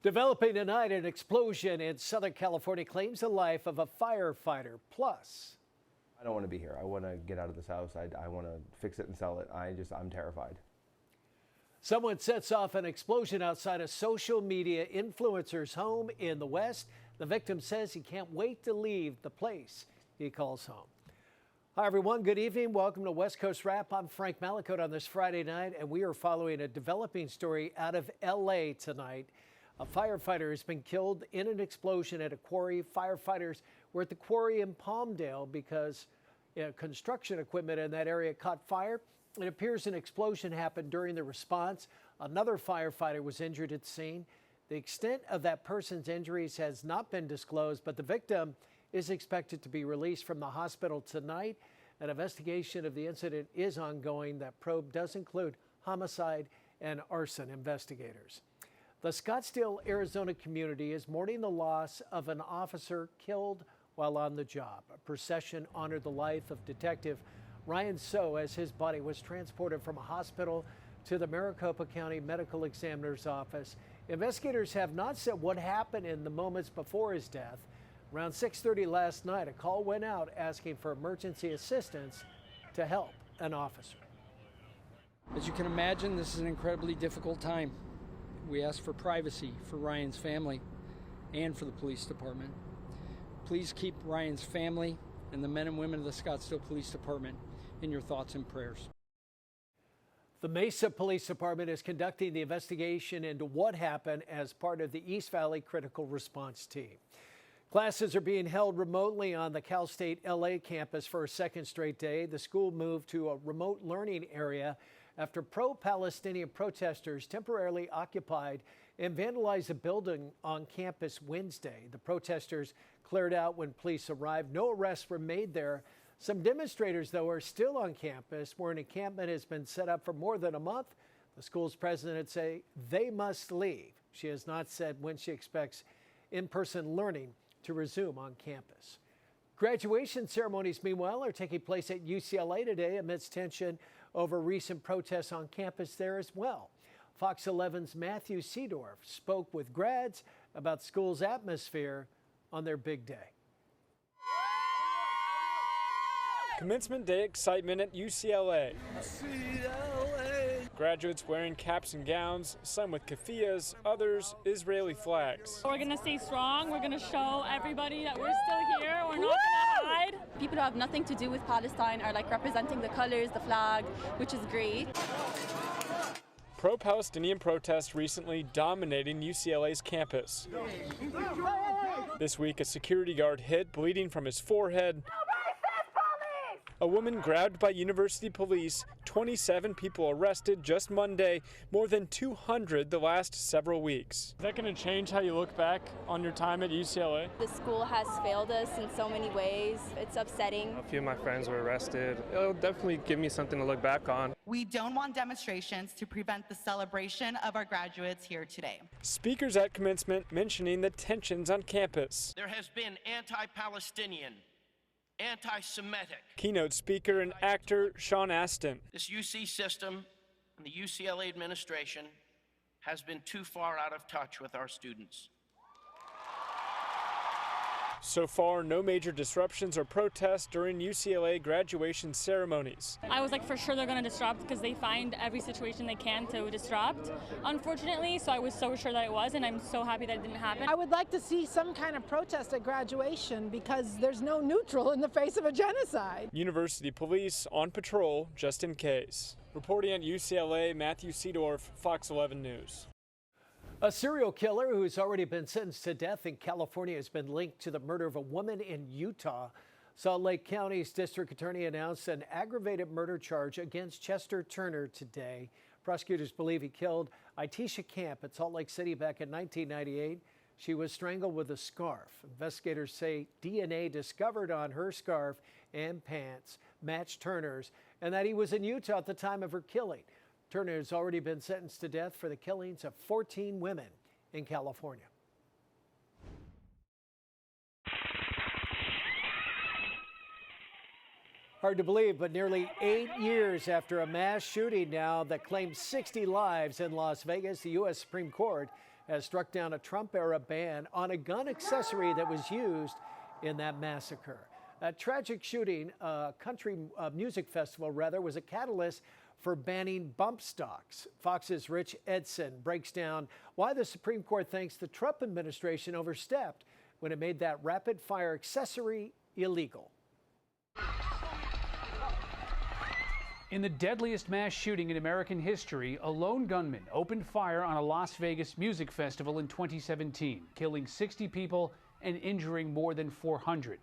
Developing tonight, an explosion in Southern California claims the life of a firefighter. Plus, I don't want to be here. I want to get out of this house. I want to fix it and sell it. I'm terrified. Someone sets off an explosion outside a social media influencer's home in the West. The victim says he can't wait to leave the place he calls home. Hi, everyone. Good evening. Welcome to West Coast Wrap. I'm Frank Malicote on this Friday night, and we are following a developing story out of LA tonight. A firefighter has been killed in an explosion at a quarry. Firefighters were at the quarry in Palmdale because construction equipment in that area caught fire. It appears an explosion happened during the response. Another firefighter was injured at the scene. The extent of that person's injuries has not been disclosed, but the victim is expected to be released from the hospital tonight. An investigation of the incident is ongoing. That probe does include homicide and arson investigators. The Scottsdale, Arizona community is mourning the loss of an officer killed while on the job. A procession honored the life of Detective Ryan So as his body was transported from a hospital to the Maricopa County Medical Examiner's office. Investigators have not said what happened in the moments before his death. Around 6:30 last night, a call went out asking for emergency assistance to help an officer. As you can imagine, this is an incredibly difficult time. We ask for privacy for Ryan's family and for the police department. Please keep Ryan's family and the men and women of the Scottsdale Police Department in your thoughts and prayers. The Mesa Police Department is conducting the investigation into what happened as part of the East Valley Critical Response Team. Classes are being held remotely on the Cal State LA campus for a second straight day. The school moved to a remote learning area after pro-Palestinian protesters temporarily occupied and vandalized a building on campus Wednesday. The protesters cleared out when police arrived. No arrests were made there. Some demonstrators, though, are still on campus, where an encampment has been set up for more than a month. The school's president says they must leave. She has not said when she expects in-person learning to resume on campus. Graduation ceremonies, meanwhile, are taking place at UCLA today amidst tension over recent protests on campus there as well. Fox 11's Matthew Seedorf spoke with grads about school's atmosphere on their big day. Commencement day excitement at UCLA. Graduates wearing caps and gowns, some with keffiyehs, others Israeli flags. We're going to stay strong. We're going to show everybody that we're still here. We're not going to hide. People who have nothing to do with Palestine are like representing the colors, the flag, which is great. Pro-Palestinian protests recently dominating UCLA's campus. This week, a security guard hit, bleeding from his forehead. A woman grabbed by university police, 27 people arrested just Monday, more than 200 the last several weeks. Is that going to change how you look back on your time at UCLA? The school has failed us in so many ways. It's upsetting. A few of my friends were arrested. It'll definitely give me something to look back on. We don't want demonstrations to prevent the celebration of our graduates here today. Speakers at commencement mentioning the tensions on campus. There has been anti-Palestinian, anti-Semitic. Keynote speaker and actor Sean Astin. This UC system and the UCLA administration has been too far out of touch with our students. So far, no major disruptions or protests during UCLA graduation ceremonies. I was like, for sure they're going to disrupt because they find every situation they can to disrupt, unfortunately. So I was so sure that it was, and I'm so happy that it didn't happen. I would like to see some kind of protest at graduation because there's no neutral in the face of a genocide. University police on patrol just in case. Reporting at UCLA, Matthew Seedorf, Fox 11 News. A serial killer who's already been sentenced to death in California has been linked to the murder of a woman in Utah. Salt Lake County's district attorney announced an aggravated murder charge against Chester Turner today. Prosecutors believe he killed Itisha Camp at Salt Lake City back in 1998. She was strangled with a scarf. Investigators say DNA discovered on her scarf and pants matched Turner's, and that he was in Utah at the time of her killing. Turner has already been sentenced to death for the killings of 14 women in California. Hard to believe, but nearly 8 years after a mass shooting now that claimed 60 lives in Las Vegas, the U.S. Supreme Court has struck down a Trump-era ban on a gun accessory that was used in that massacre. A tragic shooting, country music festival rather, was a catalyst for banning bump stocks. Fox's Rich Edson breaks down why the Supreme Court thinks the Trump administration overstepped when it made that rapid-fire accessory illegal. In the deadliest mass shooting in American history, a lone gunman opened fire on a Las Vegas music festival in 2017, killing 60 people and injuring more than 400.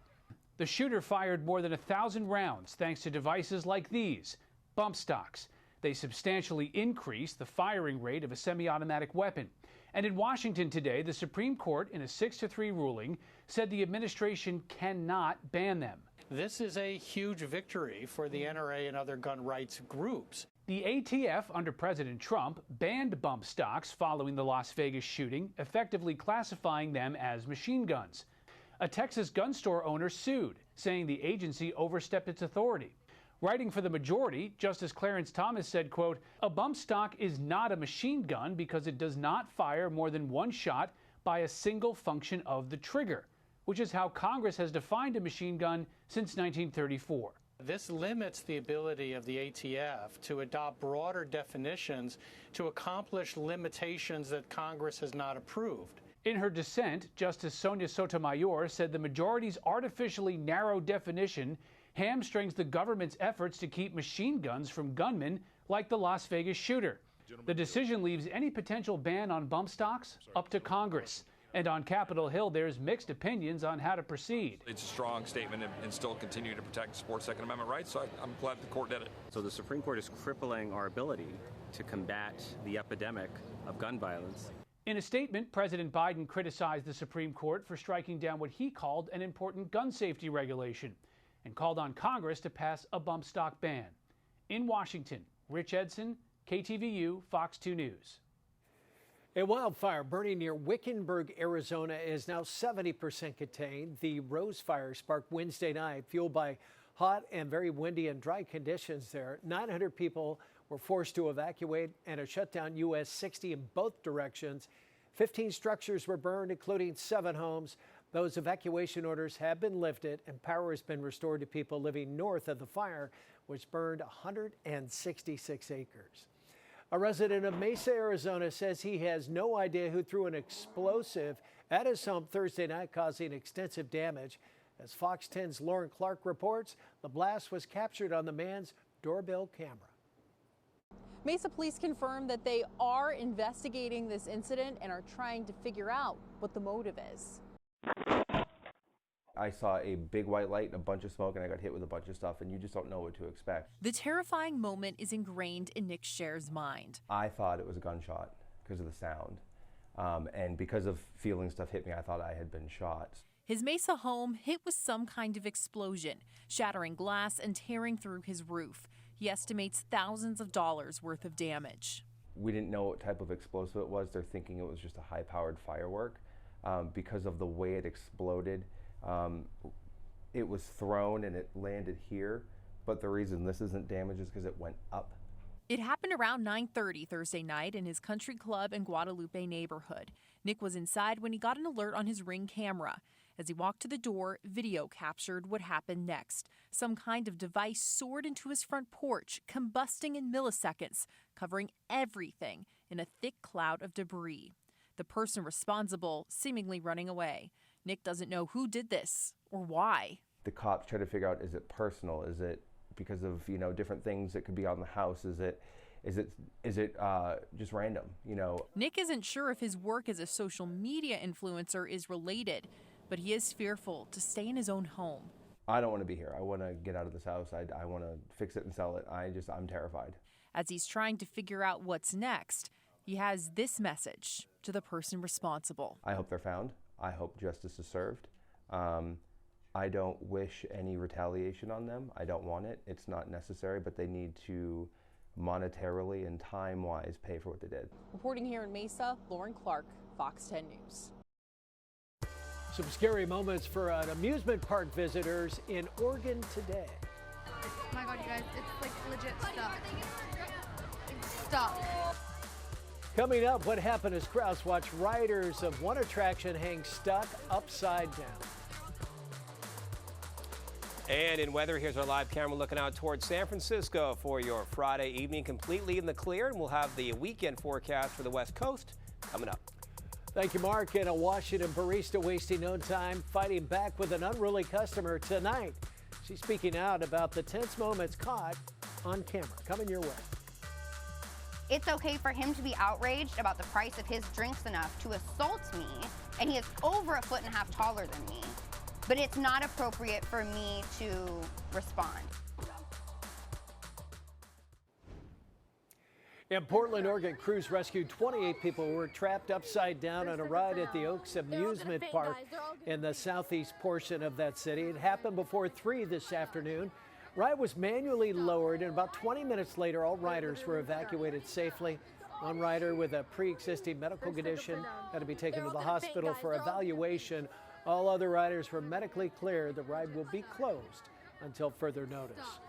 The shooter fired more than 1,000 rounds thanks to devices like these, bump stocks. They substantially increase the firing rate of a semi-automatic weapon. And in Washington today, the Supreme Court, in a 6-3 ruling, said the administration cannot ban them. This is a huge victory for the NRA and other gun rights groups. The ATF under President Trump banned bump stocks following the Las Vegas shooting, effectively classifying them as machine guns. A Texas gun store owner sued, saying the agency overstepped its authority. Writing for the majority, Justice Clarence Thomas said, quote, "A bump stock is not a machine gun because it does not fire more than one shot by a single function of the trigger, which is how Congress has defined a machine gun since 1934. This limits the ability of the ATF to adopt broader definitions to accomplish limitations that Congress has not approved. In her dissent, Justice Sonia Sotomayor said the majority's artificially narrow definition hamstrings the government's efforts to keep machine guns from gunmen like the Las Vegas shooter. The decision leaves any potential ban on bump stocks up to Congress. And on Capitol Hill, there's mixed opinions on how to proceed. It's a strong statement and still continue to protect sports Second Amendment rights, so I'm glad the court did it. So the Supreme Court is crippling our ability to combat the epidemic of gun violence. In a statement, President Biden criticized the Supreme Court for striking down what he called an important gun safety regulation and called on Congress to pass a bump stock ban. In Washington, Rich Edson, KTVU, Fox 2 News. A wildfire burning near Wickenburg, Arizona is now 70% contained. The Rose Fire sparked Wednesday night, fueled by hot and very windy and dry conditions there. 900 people were forced to evacuate and a shutdown US 60 in both directions. 15 structures were burned, including 7 homes. Those evacuation orders have been lifted and power has been restored to people living north of the fire, which burned 166 acres. A resident of Mesa, Arizona says he has no idea who threw an explosive at his home Thursday night, causing extensive damage. As Fox 10's Lauren Clark reports, the blast was captured on the man's doorbell camera. Mesa police confirmed that they are investigating this incident and are trying to figure out what the motive is. I saw a big white light and a bunch of smoke, and I got hit with a bunch of stuff, and you just don't know what to expect. The terrifying moment is ingrained in Nick Scher's mind. I thought it was a gunshot because of the sound, and because of feeling stuff hit me, I thought I had been shot. His Mesa home hit with some kind of explosion, shattering glass and tearing through his roof. He estimates thousands of dollars worth of damage. We didn't know what type of explosive it was. They're thinking it was just a high-powered firework. Because of the way it exploded, it was thrown and it landed here, but the reason this isn't damaged is because it went up. It happened around 9:30 Thursday night in his country club in Guadalupe neighborhood. Nick was inside when he got an alert on his Ring camera. As he walked to the door, video captured what happened next. Some kind of device soared into his front porch, combusting in milliseconds, covering everything in a thick cloud of debris. The person responsible seemingly running away. Nick doesn't know who did this or why. The cops try to figure out, is it personal? Is it because of, different things that could be on the house? Is it just random, Nick isn't sure if his work as a social media influencer is related, but he is fearful to stay in his own home. I don't want to be here. I want to get out of this house. I want to fix it and sell it. I'm terrified. As he's trying to figure out what's next, he has this message to the person responsible. I hope they're found. I hope justice is served. I don't wish any retaliation on them. I don't want it. It's not necessary, but they need to monetarily and time-wise pay for what they did. Reporting here in Mesa, Lauren Clark, Fox 10 News. Some scary moments for amusement park visitors in Oregon today. Oh my God, you guys, it's like legit stuck. It's stuck. Coming up, what happened as crowds watch riders of one attraction hang stuck upside down. And in weather, here's our live camera looking out towards San Francisco for your Friday evening, completely in the clear. And we'll have the weekend forecast for the West Coast coming up. Thank you, Mark. And a Washington barista wasting no time fighting back with an unruly customer tonight. She's speaking out about the tense moments caught on camera. Coming your way. It's okay for him to be outraged about the price of his drinks enough to assault me, and he is over 1.5 feet taller than me. But it's not appropriate for me to respond. In Portland, Oregon, crews rescued 28 people who were trapped upside down on a ride at the Oaks Amusement Park in the southeast portion of that city. It happened before 3 this afternoon. Ride was manually lowered, and about 20 minutes later, all riders were evacuated safely. One rider with a pre-existing medical condition had to be taken to the hospital for evaluation. All other riders were medically cleared. The ride will be closed until further notice.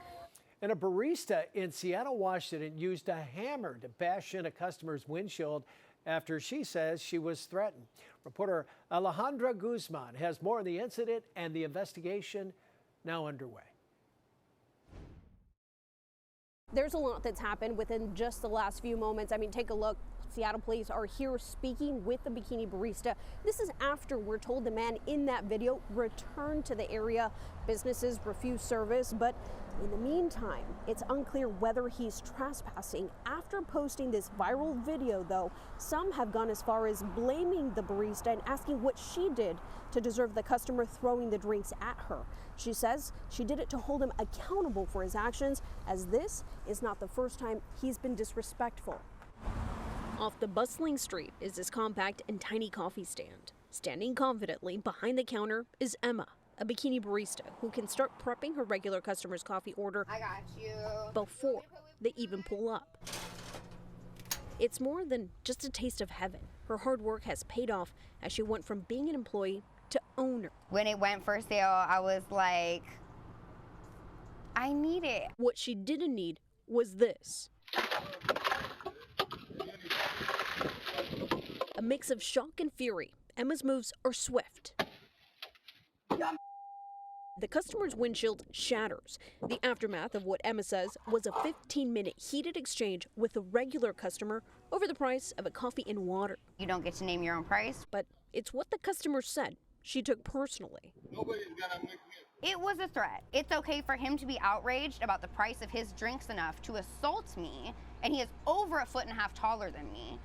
And a barista in Seattle, Washington used a hammer to bash in a customer's windshield after she says she was threatened. Reporter Alejandra Guzman has more on the incident and the investigation now underway. There's a lot that's happened within just the last few moments. I mean, take a look. Seattle police are here speaking with the bikini barista. This is after we're told the man in that video returned to the area. Businesses refuse service, but in the meantime, it's unclear whether he's trespassing. After posting this viral video, though, some have gone as far as blaming the barista and asking what she did to deserve the customer throwing the drinks at her. She says she did it to hold him accountable for his actions, as this is not the first time he's been disrespectful. Off the bustling street is this compact and tiny coffee stand. Standing confidently behind the counter is Emma, a bikini barista who can start prepping her regular customers' coffee order before they even pull up. It's more than just a taste of heaven. Her hard work has paid off as she went from being an employee to owner. When it went for sale, I was like, I need it. What she didn't need was this. A mix of shock and fury. Emma's moves are swift. The customer's windshield shatters. The aftermath of what Emma says was a 15-minute heated exchange with a regular customer over the price of a coffee and water. You don't get to name your own price. But it's what the customer said she took personally. It was a threat. It's okay for him to be outraged about the price of his drinks enough to assault me, and he is over 1.5 feet taller than me.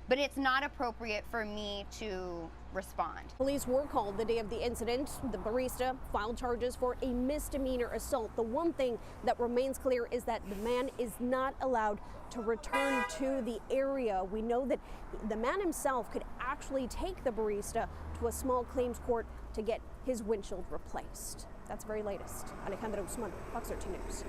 But it's not appropriate for me to respond. Police were called the day of the incident. The barista filed charges for a misdemeanor assault. The one thing that remains clear is that the man is not allowed to return to the area. We know that the man himself could actually take the barista to a small claims court to get his windshield replaced. That's the very latest. Alejandra Guzman, Fox 13 News.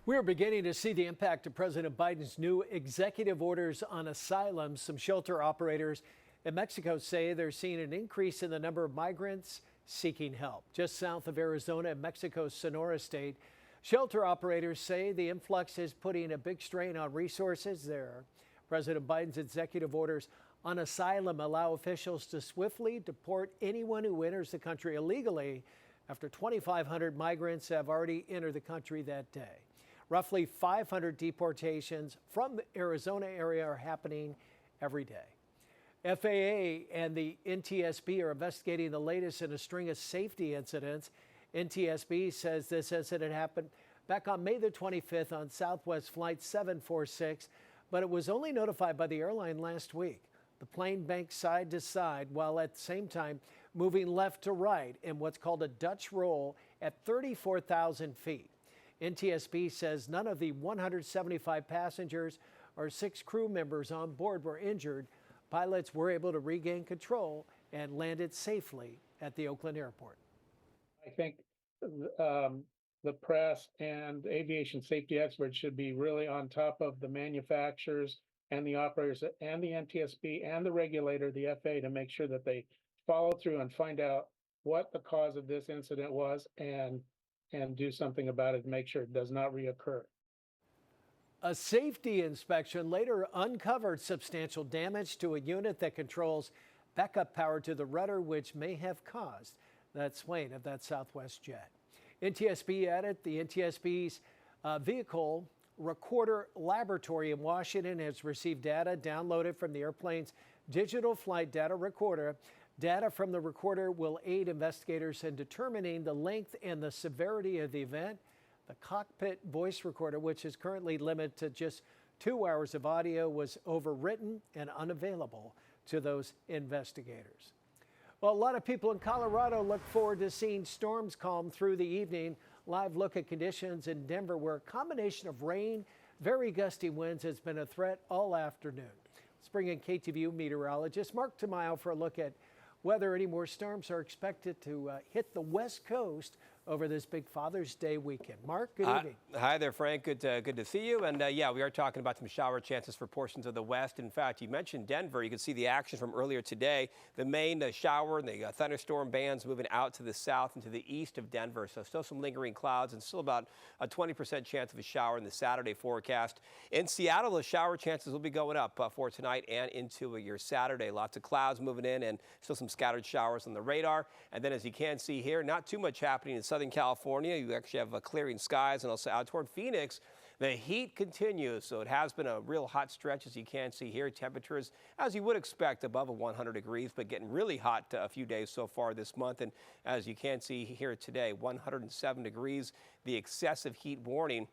We're beginning to see the impact of President Biden's new executive orders on asylum. Some shelter operators in Mexico say they're seeing an increase in the number of migrants seeking help. Just south of Arizona in Mexico's Sonora state, shelter operators say the influx is putting a big strain on resources there. President Biden's executive orders on asylum allow officials to swiftly deport anyone who enters the country illegally after 2,500 migrants have already entered the country that day. Roughly 500 deportations from the Arizona area are happening every day. FAA and the NTSB are investigating the latest in a string of safety incidents. NTSB says this incident happened back on May the 25th on Southwest Flight 746, but it was only notified by the airline last week. The plane banked side to side while at the same time moving left to right in what's called a Dutch roll at 34,000 feet. NTSB says none of the 175 passengers or 6 crew members on board were injured. Pilots were able to regain control and landed safely at the Oakland airport. I think the press and aviation safety experts should be really on top of the manufacturers and the operators and the NTSB and the regulator, the FAA, to make sure that they follow through and find out what the cause of this incident was and do something about it to make sure it does not reoccur. A safety inspection later uncovered substantial damage to a unit that controls backup power to the rudder, which may have caused that swaying of that Southwest jet. NTSB added the NTSB's vehicle recorder laboratory in Washington has received data downloaded from the airplane's digital flight data recorder. Data from the recorder will aid investigators in determining the length and the severity of the event. The cockpit voice recorder, which is currently limited to just 2 hours of audio, was overwritten and unavailable to those investigators. Well, a lot of people in Colorado look forward to seeing storms calm through the evening. Live look at conditions in Denver, where a combination of rain, very gusty winds has been a threat all afternoon. Let's bring in KTVU meteorologist Mark Tamayo for a look at whether any more storms are expected to hit the West Coast over this big Father's Day weekend. Mark, good evening. Hi there, Frank. Good to see you. And yeah, we are talking about some shower chances for portions of the West. In fact, you mentioned Denver. You can see the action from earlier today. The main shower and the thunderstorm bands moving out to the south and to the east of Denver. So still some lingering clouds and still about a 20% chance of a shower in the Saturday forecast. In Seattle, the shower chances will be going up for tonight and into your Saturday. Lots of clouds moving in and still some scattered showers on the radar. And then as you can see here, not too much happening in Southern California. You actually have clearing skies, and also out toward Phoenix, the heat continues. So it has been a real hot stretch, as you can see here. Temperatures, as you would expect, above 100 degrees, but getting really hot a few days so far this month. And as you can see here today, 107 degrees, the excessive heat warning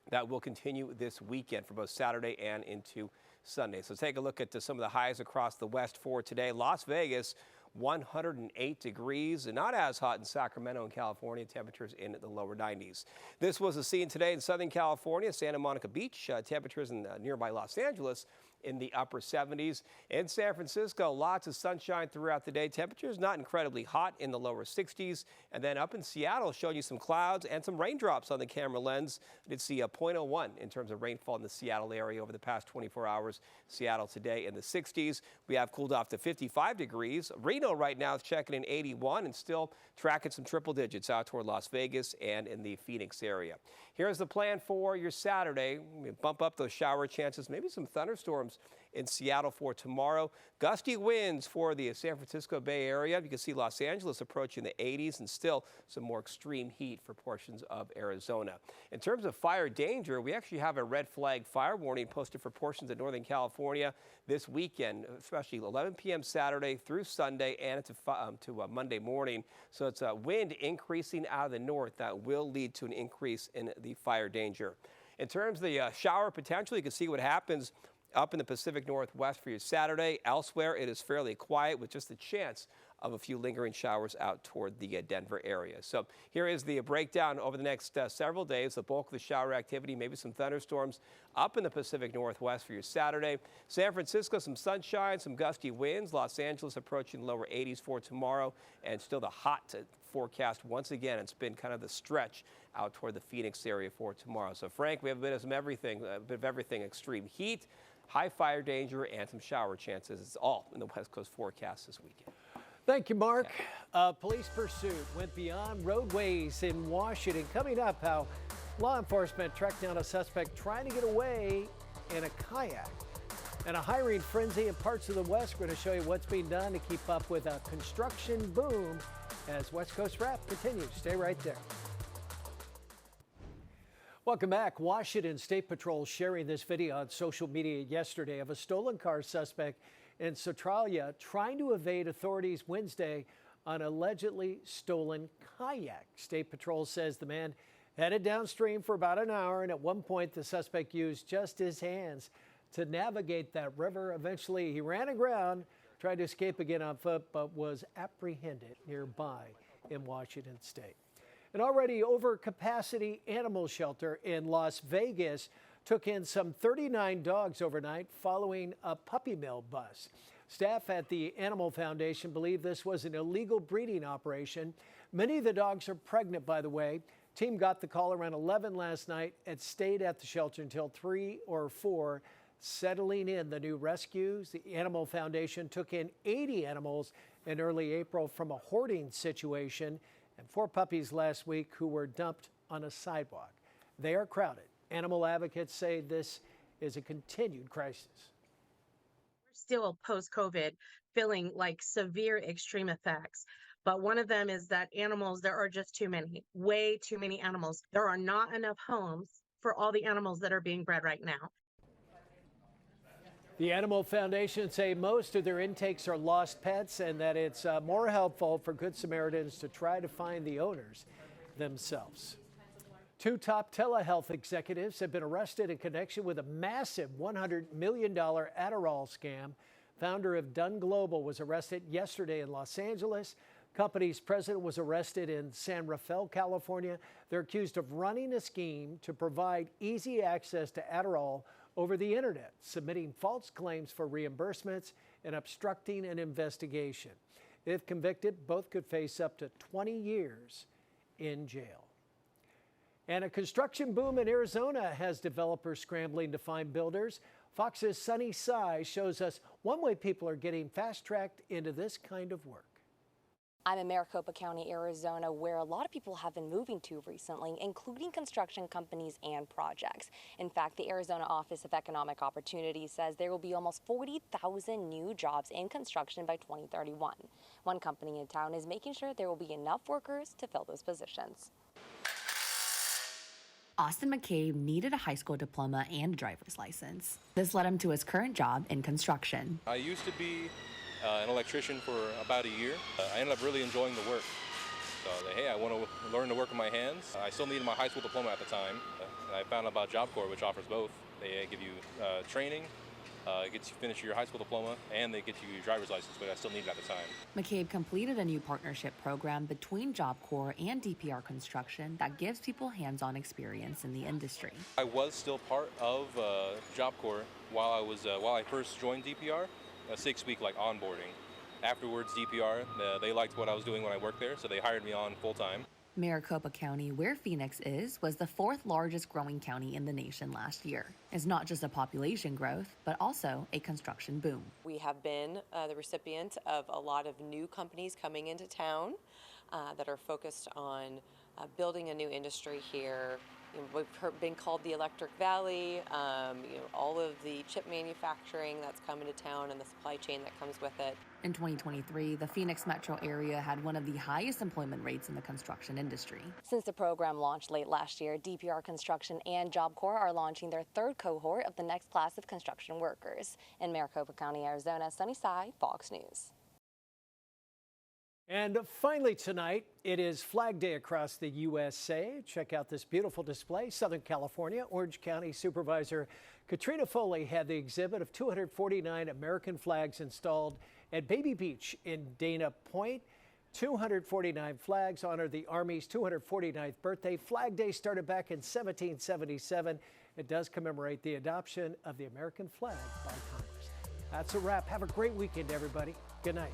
that will continue this weekend for both Saturday and into Sunday. So take a look at some of the highs across the West for today. Las Vegas, 108 degrees, and not as hot in Sacramento and California. Temperatures in the lower 90s. This was the scene today in Southern California, Santa Monica Beach. Temperatures in nearby Los Angeles in the upper 70s. In San Francisco, lots of sunshine throughout the day. Temperatures not incredibly hot in the lower 60s. And then up in Seattle, showing you some clouds and some raindrops on the camera lens. I did see a 0.01 in terms of rainfall in the Seattle area over the past 24 hours. Seattle today in the 60s. We have cooled off to 55 degrees. Reno right now is checking in 81 and still tracking some triple digits out toward Las Vegas and in the Phoenix area. Here's the plan for your Saturday. We bump up those shower chances, maybe some thunderstorms in Seattle for tomorrow. Gusty winds for the San Francisco Bay Area. You can see Los Angeles approaching the 80s and still some more extreme heat for portions of Arizona. In terms of fire danger, we actually have a red flag fire warning posted for portions of Northern California this weekend, especially 11 p.m. Saturday through Sunday and to Monday morning. So it's a wind increasing out of the north that will lead to an increase in the fire danger. In terms of the shower potential, you can see what happens up in the Pacific Northwest for your Saturday. Elsewhere, it is fairly quiet with just a chance of a few lingering showers out toward the Denver area. So here is the breakdown over the next several days. The bulk of the shower activity, maybe some thunderstorms up in the Pacific Northwest for your Saturday. San Francisco, some sunshine, some gusty winds. Los Angeles approaching lower 80s for tomorrow, and still the hot forecast once again. It's been kind of the stretch out toward the Phoenix area for tomorrow. So Frank, we have a bit of everything, extreme heat, high fire danger, and some shower chances. It's all in the West Coast forecast this weekend. Thank you, Mark. Police pursuit went beyond roadways in Washington. Coming up, how law enforcement tracked down a suspect trying to get away in a kayak. And a hiring frenzy in parts of the West. We're going to show you what's being done to keep up with a construction boom as West Coast Wrap continues. Stay right there. Welcome back. Washington State Patrol sharing this video on social media yesterday of a stolen car suspect in Centralia trying to evade authorities Wednesday on allegedly stolen kayak. State Patrol says the man headed downstream for about an hour, and at one point the suspect used just his hands to navigate that river. Eventually he ran aground, tried to escape again on foot, but was apprehended nearby in Washington State. An already over-capacity animal shelter in Las Vegas took in some 39 dogs overnight following a puppy mill bust. Staff at the Animal Foundation believe this was an illegal breeding operation. Many of the dogs are pregnant, by the way. Team got the call around 11 last night and stayed at the shelter until 3 or 4, settling in the new rescues. The Animal Foundation took in 80 animals in early April from a hoarding situation, and 4 puppies last week who were dumped on a sidewalk. They are crowded Animal advocates say this is a continued crisis. We're still post-COVID feeling like severe extreme effects. But one of them is that animals, there are just too many, way too many animals. There are not enough homes for all the animals that are being bred right now. The Animal Foundation say most of their intakes are lost pets and that it's more helpful for Good Samaritans to try to find the owners themselves. 2 top telehealth executives have been arrested in connection with a massive $100 million Adderall scam. Founder of Dun Global was arrested yesterday in Los Angeles. Company's president was arrested in San Rafael, California. They're accused of running a scheme to provide easy access to Adderall over the internet, submitting false claims for reimbursements and obstructing an investigation. If convicted, both could face up to 20 years in jail. And a construction boom in Arizona has developers scrambling to find builders. Fox's Sunny Sai shows us one way people are getting fast-tracked into this kind of work. I'm in Maricopa County, Arizona, where a lot of people have been moving to recently, including construction companies and projects. In fact, the Arizona Office of Economic Opportunity says there will be almost 40,000 new jobs in construction by 2031. One company in town is making sure there will be enough workers to fill those positions. Austin McCabe needed a high school diploma and a driver's license. This led him to his current job in construction. I used to be an electrician for about a year. I ended up really enjoying the work. So, hey, I want to learn to work with my hands. I still needed my high school diploma at the time. And I found out about Job Corps, which offers both. They give you training, it gets you finish your high school diploma, and they get you your driver's license, but I still needed it at the time. McCabe completed a new partnership program between Job Corps and DPR Construction that gives people hands-on experience in the industry. I was still part of Job Corps while I first joined DPR. A 6-week onboarding. Afterwards, DPR, they liked what I was doing when I worked there, so they hired me on full-time. Maricopa County, where Phoenix is, was the 4th largest growing county in the nation last year. It's not just a population growth, but also a construction boom. We have been the recipient of a lot of new companies coming into town that are focused on building a new industry here. We've been called the Electric Valley, all of the chip manufacturing that's come into town and the supply chain that comes with it. In 2023, the Phoenix metro area had one of the highest employment rates in the construction industry. Since the program launched late last year, DPR Construction and Job Corps are launching their 3rd cohort of the next class of construction workers. In Maricopa County, Arizona, Sunny Sai, Fox News. And finally tonight, it is Flag Day across the USA. Check out this beautiful display. Southern California, Orange County Supervisor Katrina Foley had the exhibit of 249 American flags installed at Baby Beach in Dana Point. 249 flags honor the Army's 249th birthday. Flag Day started back in 1777. It does commemorate the adoption of the American flag by Congress. That's a wrap. Have a great weekend, everybody. Good night.